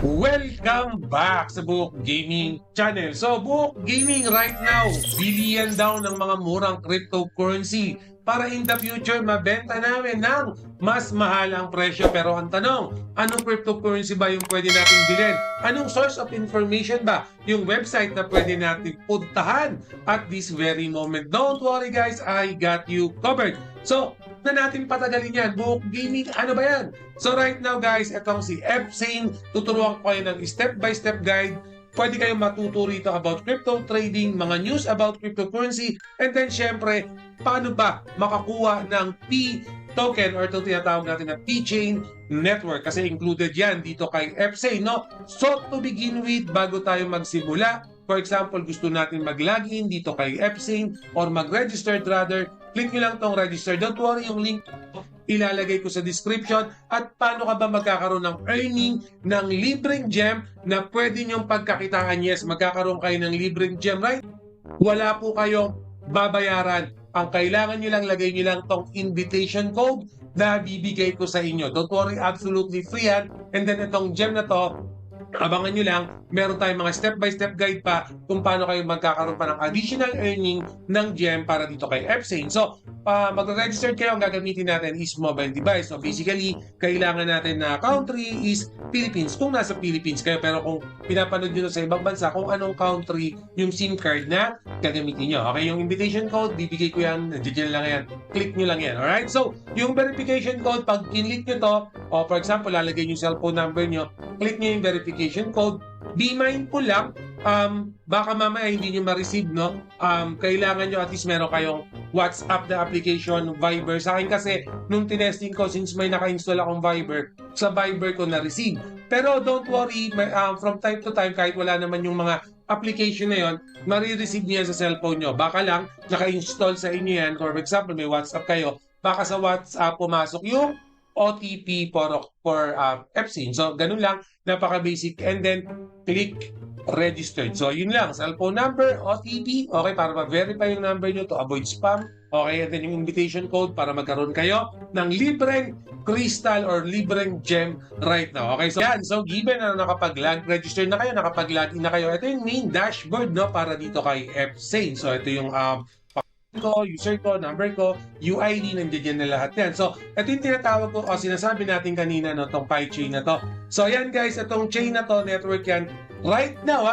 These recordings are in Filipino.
Welcome back sa Buhok Gaming Channel. So, Buhok Gaming right now, bilihan daw ng mga murang cryptocurrency para in the future mabenta namin ng mas mahal ang presyo. Pero ang tanong, anong cryptocurrency ba yung pwede natin bilhin? Anong source of information ba yung website na pwede natin puntahan at this very moment? Don't worry guys, I got you covered. So, na natin patagalin yan. Buhok Gaming, ano ba yan? So right now guys, itong si Epsane, tuturuan ko kayo ng step-by-step guide. Pwede kayong matuto rito about crypto trading, mga news about cryptocurrency, and then syempre, paano ba makakuha ng P token or ito tinatawag natin na P-Chain Network kasi included yan dito kay Epsane, no? So to begin with, bago tayo magsimula, for example, gusto natin mag-login dito kay Epsane or mag-register rather, click nyo lang tong register. Don't worry, yung link ilalagay ko sa description. At paano ka ba magkakaroon ng earning ng libreng gem na pwede nyong pagkakitaan? Yes, magkakaroon kayo ng libreng gem, right? Wala po kayong babayaran. Ang kailangan nyo lang, lagay nyo lang tong invitation code na bibigay ko sa inyo. Don't worry, absolutely free yan. And then itong gem na to, abangan nyo lang, meron tayong mga step-by-step guide pa kung paano kayo magkakaroon pa ng additional earning ng gem para dito kay Epsane. So, mag-register kayo, ang gagamitin natin is mobile device. So, basically, kailangan natin na country is Philippines, kung nasa Philippines kayo. Pero kung pinapanood nyo sa ibang bansa, kung anong country yung SIM card na gagamitin nyo. Okay, yung invitation code, bibigay ko yan, nandiyan lang yan. Click nyo lang yan, alright? So, yung verification code, pag kinlik nyo to, o for example, lalagay nyo yung cellphone number nyo, click nyo yung verification code. Be mindful lang, baka mamaya hindi nyo ma-receive, no? Kailangan nyo at least meron kayong WhatsApp na application, Viber. Sa akin kasi, nung tinesting ko, since may naka-install akong Viber, sa Viber ko na-receive. Pero don't worry, from time to time, kahit wala naman yung mga application na yon, marireceive niya sa cellphone nyo. Baka lang, naka-install sa inyo yan. For example, may WhatsApp kayo, baka sa WhatsApp pumasok yung OTP for Epsane. So, ganun lang, napaka-basic. And then, click registered. So, yun lang. Cellphone number, OTP, okay, para ma-verify yung number nyo to avoid spam. Okay, and then yung invitation code para magkaroon kayo ng libreng crystal or libreng gem right now. Okay, so yan. So, given na nakapag-register na kayo, nakapag-login na kayo, ito yung main dashboard, no, para dito kay Epsane. So, ito yung ko, user ko, number ko, UID, nandiyan na lahat yan. So, ito yung tinatawag ko, o sinasabi natin kanina, no, itong P-Chain na to. So, yan guys, itong chain na to, network yan, right now,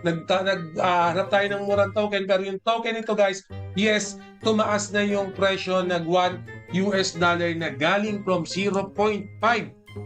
naghanap tayo ng murang token, pero yung token ito guys, yes, tumaas na yung presyo, nag-$1 na galing from 0.5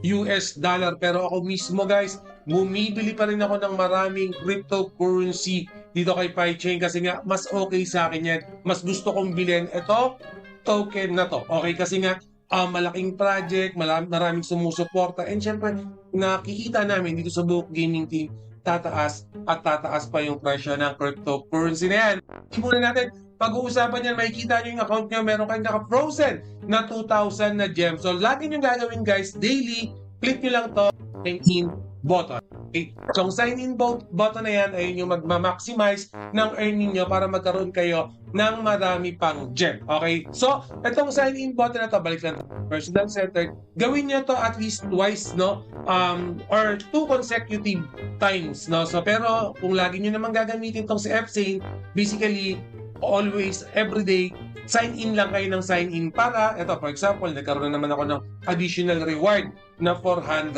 US dollar. Pero ako mismo guys, bumibili pa rin ako ng maraming cryptocurrency dito kay P-Chain kasi nga mas okay sa akin yan. Mas gusto kong bilhin ito token na to. Okay, kasi nga malaking project, maraming sumusuporta, and syempre nakikita namin dito sa Buhok Gaming Team, tataas at tataas pa yung presyo ng cryptocurrency na yan. Muna natin pag-uusapan yan, makikita nyo yung account nyo, meron kayong naka-frozen na 2,000 na gem. So, lagi nyo gagawin guys, daily, click nyo lang to, sign-in button. Okay? So, ang sign-in button na yan, ay yung magma-maximize ng earning nyo para magkaroon kayo ng marami pang gem. Okay? So, itong sign-in button na to, balik lang to, personal center, gawin nyo to at least twice, no? Or 2 consecutive times, no? So, pero, kung lagi nyo naman gagamitin tong si Epsane, basically, always, everyday, sign in lang kayo ng sign in para, ito for example, nagkaroon na naman ako ng additional reward na 400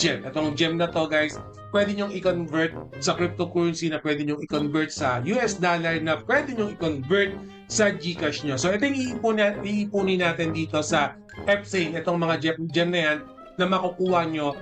gem. Itong gem na to guys, pwede nyong i-convert sa cryptocurrency, na pwede nyong i-convert sa US dollar, na pwede nyong i-convert sa Gcash nyo. So ito yung iipunin natin dito sa Epsane, itong mga gem na yan na makukuha nyo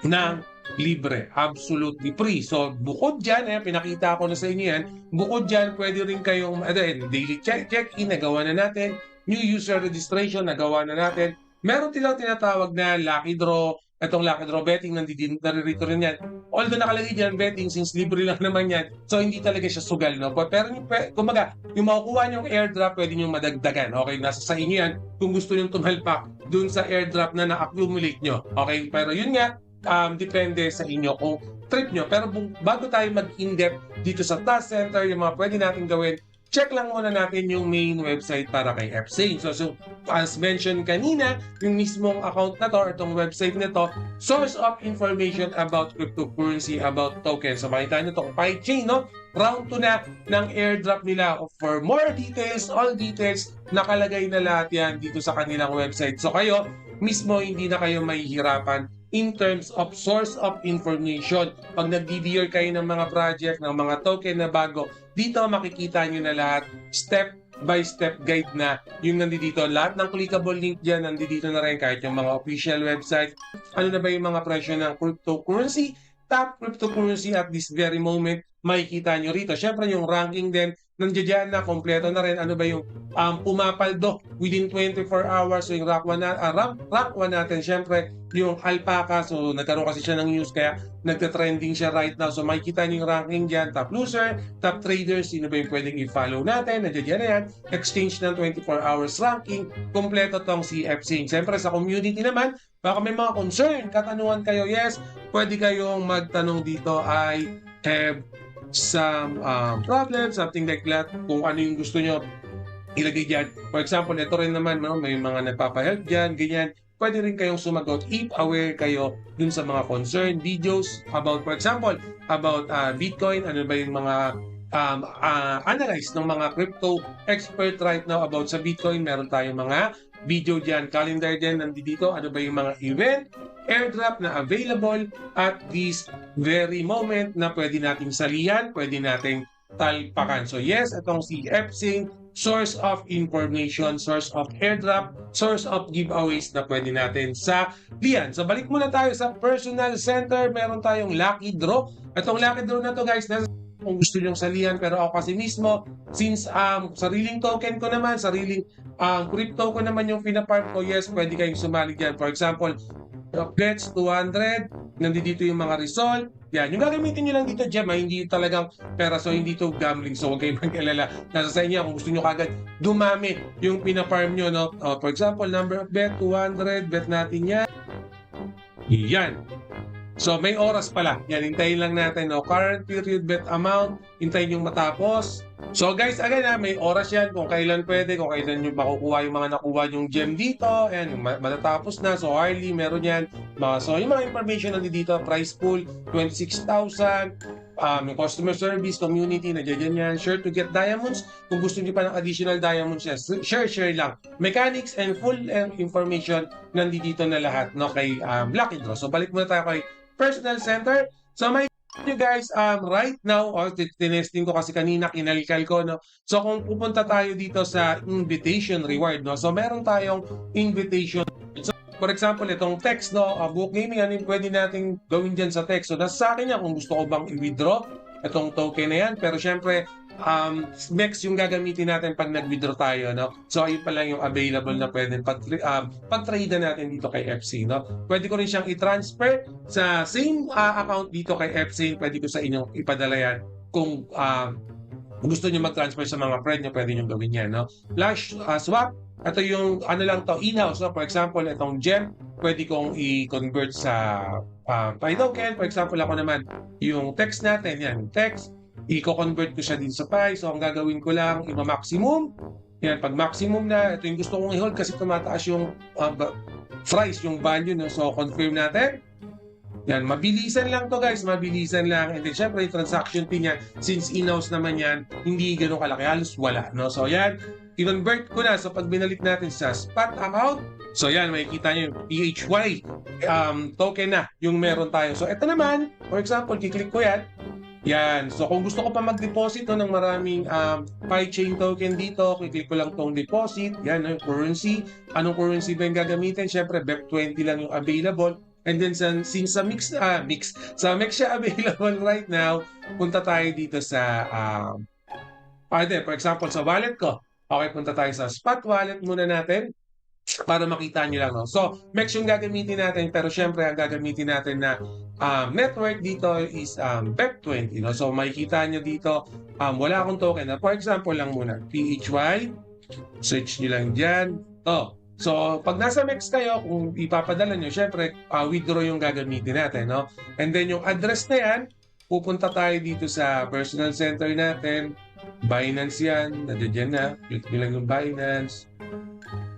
ng libre, absolutely free. So, bukod dyan, pinakita ko na sa inyo yan, bukod dyan, pwede rin kayong daily check-in, nagawa na natin, new user registration, nagawa na natin. Meron silang tinatawag na lucky draw, itong lucky draw betting, naririto rin yan. Although nakalagay dyan betting, since libre lang naman yan, so hindi talaga siya sugal, no? Pero kumbaga, yung makukuha nyong airdrop, pwede nyong madagdagan. Okay, nasa sa inyo yan, kung gusto nyong tumalpak dun sa airdrop na na-accumulate nyo. Okay, pero yun nga, depende sa inyo kung trip nyo. Pero bago tayo mag-in-depth dito sa task center, yung mga pwede natin gawin, check lang muna natin yung main website para kay Exchange. So as mentioned kanina, yung mismong account na to or itong website nito, source of information about cryptocurrency, about tokens. So makita nyo itong PyChain, no? Round 2 na ng airdrop nila. For more details, all details, nakalagay na lahat yan dito sa kanilang website. So kayo, mismo hindi na kayo mahihirapan in terms of source of information. Pag nag-DDR kayo ng mga project, ng mga token na bago, dito makikita nyo na lahat, step by step guide na yung nandito. Lahat ng clickable link dyan, nandito na rin kahit yung mga official website. Ano na ba yung mga presyo ng cryptocurrency? Top cryptocurrency at this very moment, makikita nyo rito. Siyempre yung ranking din, nandiyan na, kompleto na rin. Ano ba yung pumapaldo within 24 hours. So yung rank 1 natin, siyempre yung Alpaca. So nagkaroon kasi siya ng news kaya nagka-trending siya right now. So makikita nyo yung ranking dyan. Top loser, top traders, sino ba yung pwedeng i-follow natin. Nandiyan na yan. Exchange ng 24 hours ranking. Kompleto tong si Exchange. Siyempre sa community naman, baka may mga concern, katanungan kayo, yes, pwede kayong magtanong dito. I have some problem, something like that. Kung ano yung gusto nyo ilagay dyan. For example, ito rin naman, no, may mga nagpapahelp dyan, ganyan. Pwede rin kayong sumagot if aware kayo dun sa mga concern, videos about, for example, about Bitcoin, ano ba yung mga analyze ng mga crypto expert right now about sa Bitcoin. Meron tayong mga video dyan, calendar din nandito, ano ba yung mga event, airdrop na available at this very moment na pwede nating salihan, pwede nating talpakan. So yes, itong si Epsing, source of information, source of airdrop, source of giveaways na pwede natin sa liyan. So balik muna tayo sa personal center. Meron tayong lucky draw. Itong lucky draw na to guys, kung gusto nyong salihan, pero ako kasi mismo, since sariling token ko naman, sariling crypto ko naman yung pinapark ko, yes, pwede kayong sumali dyan. For example, Gets 200, nandito yung mga result. Yan, yung gagamitin nyo lang dito, Gem, hindi talagang pera, so hindi to gambling, so huwag kayong mag-alala. Nasa sa inyo, kung gusto nyo kagad dumami yung pinaparm nyo, no? For example, number of bet, 200, bet natin yan. Yan. So may oras pala. Yan, hintayin lang natin. No? Current period bet amount, hintayin yung matapos. So guys, again may oras yan kung kailan pwede, kung kailan nyo makukuha yung mga nakuha yung gem dito. Ayan, matatapos na. So hourly, meron yan. So yung mga information nandito, price pool, 26,000. Yung customer service, community, nandiyan yan. Sure to get diamonds. Kung gusto nyo pa ng additional diamonds, yes, share lang. Mechanics and full information nandito na lahat, no, kay Lucky Draw. So balik muna tayo kay personal center. So may you guys, right now, tinesting ko kasi kanina, kinalikal ko, no? So kung pupunta tayo dito sa invitation reward, no? So meron tayong invitation. So, for example, itong text, no? Book gaming, ano yung pwede nating gawin dyan sa text? So nasa sa akin yan kung gusto ko bang i-withdraw itong token na yan. Pero syempre, MEX yung gagamitin natin pag nag-withdraw tayo, no? So ayun pa lang yung available na pwede pag-trade natin dito kay FC, no? Pwede ko rin siyang i-transfer sa same account dito kay FC. Pwede ko sa inyo ipadala yan kung gusto niyo mag-transfer sa mga friend niyo, pwede niyo gawin yan, no? Flash swap, ito yung ano lang to, in-house, no? For example, itong gem, pwede kong i-convert sa Pi token. For example, ako naman, yung text natin, yan, text, i-convert ko siya dito sa Pi. So, ang gagawin ko lang, i-maximum. Yan, pag maximum na, ito yung gusto kong i-hold kasi tumataas yung price, yung value. No? So, confirm natin. Yan, mabilisan lang to guys, mabilisan lang. And then, syempre, yung transaction fee niya, since in-house naman yan, hindi ganun kalaki, halos wala. No? So, yan, i-convert ko na. So, pag binalik natin sa spot account, so yan, makikita nyo yung PHY token na yung meron tayo. So, ito naman, for example, kiklik ko yan. Yan. So, kung gusto ko pa mag-deposit ng maraming PyChain token dito, kiklik ko lang tong deposit. Yan, currency. Anong currency ba yung gagamitin? Siyempre, BEP20 lang yung available. And then, since sa MEX siya available right now, punta tayo dito sa, for example, sa wallet ko. Okay, punta tayo sa spot wallet muna natin para makita nyo lang. No? So, MEX yung gagamitin natin, pero syempre, ang gagamitin natin na network dito is BEP20. No? So, makikita nyo dito, wala akong token. For example lang muna, PHY, search nyo lang dyan. So, pag nasa MEX kayo, kung ipapadala nyo, syempre, withdraw yung gagamitin natin. No? And then, yung address na yan, pupunta tayo dito sa personal center natin. Binance yan. Nandiyan na. Click nyo lang yung Binance.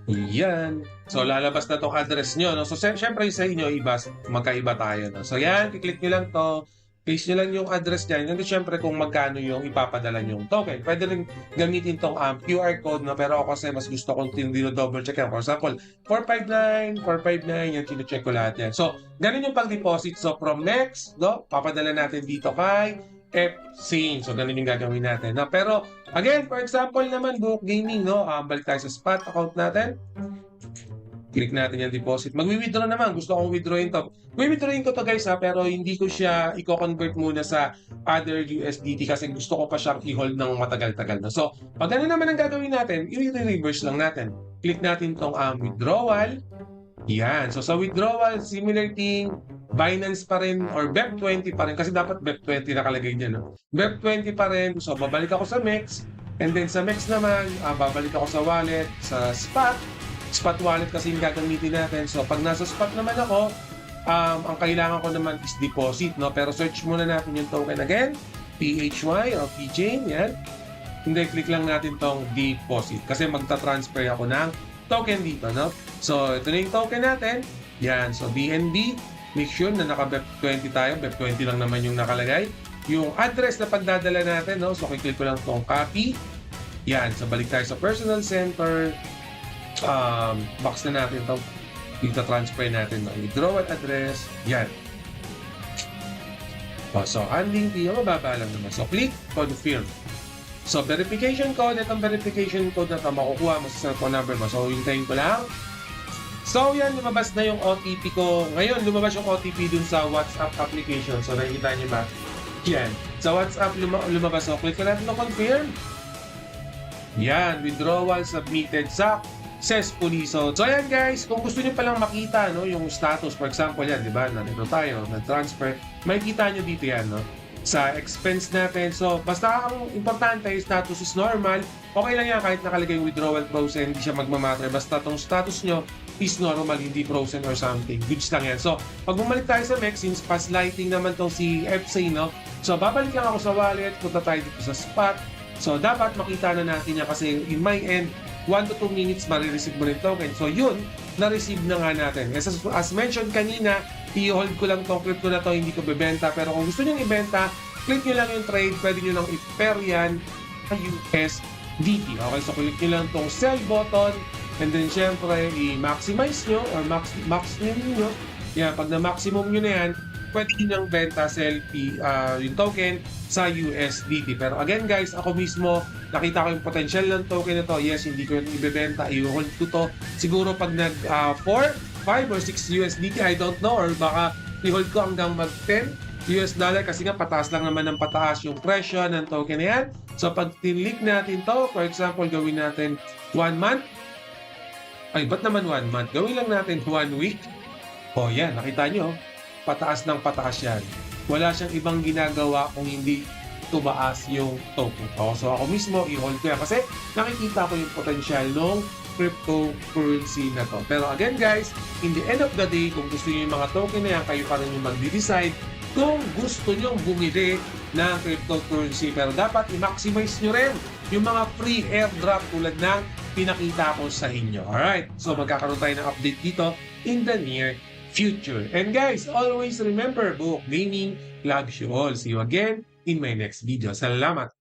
Yan. So, lalabas na tong address nyo. No? So, syempre sa inyo, iba, magkaiba tayo. No? So, yan. I-click nyo lang to. Paste nyo lang yung address dyan. Hindi syempre kung magkano yung ipapadala yung token. Pwede rin gamitin tong QR code. No? Pero ako kasi mas gusto kong double check yan. For example, 459, 459. Yan, chinecheck ko lahat yan. So, ganun yung pag-deposit. So, from next, no? Papadala natin dito kay F-Sane. So, ganun yung gagawin natin. No? Pero, again, for example naman, Book Gaming, no? Balik tayo sa spot account natin. Click natin yung deposit. Magwi-withdraw naman. Gusto kong withdrawin to. Withdrawin ko to guys ha, pero hindi ko siya i-convert muna sa other USDT kasi gusto ko pa siyang i-hold ng matagal-tagal na. So, pag ano naman ang gagawin natin, i-reverse lang natin. Click natin tong withdrawal. Yan. So, sa withdrawal, similar thing, Binance pa rin or BEP20 pa rin kasi dapat BEP20 nakalagay dyan. No? BEP20 pa rin. So, babalik ako sa MEX. And then sa MEX naman, babalik ako sa wallet, sa Spot wallet kasi yung gagamitin natin. So, pag nasa spot naman ako, ang kailangan ko naman is deposit, no? Pero search muna natin yung token again. PHY o PChain, yan. Hindi, click lang natin tong deposit kasi magta-transfer ako ng token dito, no? So, ito na yung token natin. Yan. So, BNB. Make sure na naka-BEP20 tayo. BEP20 lang naman yung nakalagay. Yung address na pagdadala natin, no? So, click ko lang tong copy. Yan. So, balik tayo sa personal center. Box na natin ito. Dito transfer natin ng withdrawal address. Yan. So, handling fee, mababa lang naman. So, click confirm. So, verification code. Itong verification code na ito, makukuha mo sa cellphone number mo. So, hintayin ko lang. So, yan, lumabas na yung OTP ko. Ngayon, lumabas yung OTP dun sa WhatsApp application. So, nakikita niyo ba? Yan. Sa WhatsApp, lumabas. So, click ko natin na confirm. Yan, withdrawal submitted successfully. So ayan guys, kung gusto niyo palang makita no, yung status, for example yan, di ba, nandito tayo, na-transfer, makikita niyo dito yan, no, sa expense natin. So, basta ang importante, status is normal, okay lang yan kahit nakalagay yung withdrawal frozen, hindi siya magmamatter. Basta tong status nyo is normal, hindi frozen or something. Goods lang yan. So, pag bumalik tayo sa MEX, since past lighting naman tong si FC, no, so babalik lang ako sa wallet, punta tayo dito sa spot. So, dapat makita na natin yan kasi in my end, 1 to 2 minutes marireceive mo rin token. So, yun, na-receive na nga natin. As mentioned kanina, i-hold ko lang tong crypto na to, hindi ko bebenta. Pero kung gusto nyo ibenta, click nyo lang yung trade, pwede nyo lang i-pair yan sa USDT. Okay, so click nyo lang tong sell button, and then syempre, i-maximize nyo or maximum nyo. Yan, pag na-maximum nyo na yan, pwede nyo benta, sell yung token sa USDT. Pero again guys, ako mismo, nakita ko yung potential ng token na to. Yes, hindi ko yung ibebenta, i-hold ko to. Siguro pag nag 4, 5 or 6 USDT, I don't know, or baka i-hold ko hanggang mag 10 US dollar kasi nga pataas lang naman ng pataas yung presyo ng token na yan. So pag tinlik natin to, for example, gawin natin 1 month. Ay, ba't naman 1 month? Gawin lang natin 1 week. O yan, nakita nyo, pataas ng pataas yan. Wala siyang ibang ginagawa kung hindi tumaas yung token. So ako mismo, i-hold ko yan kasi nakikita ko yung potential ng cryptocurrency na to. Pero again guys, in the end of the day, kung gusto niyo yung mga token na yan, kayo pa rin yung mag-decide kung gusto nyo bumili ng cryptocurrency. Pero dapat i-maximize nyo rin yung mga free airdrop tulad ng pinakita ko sa inyo. Alright, so magkakaroon tayo ng update dito in the near future. And guys, always remember, Book Gaming loves you all. See you again in my next video. Salamat!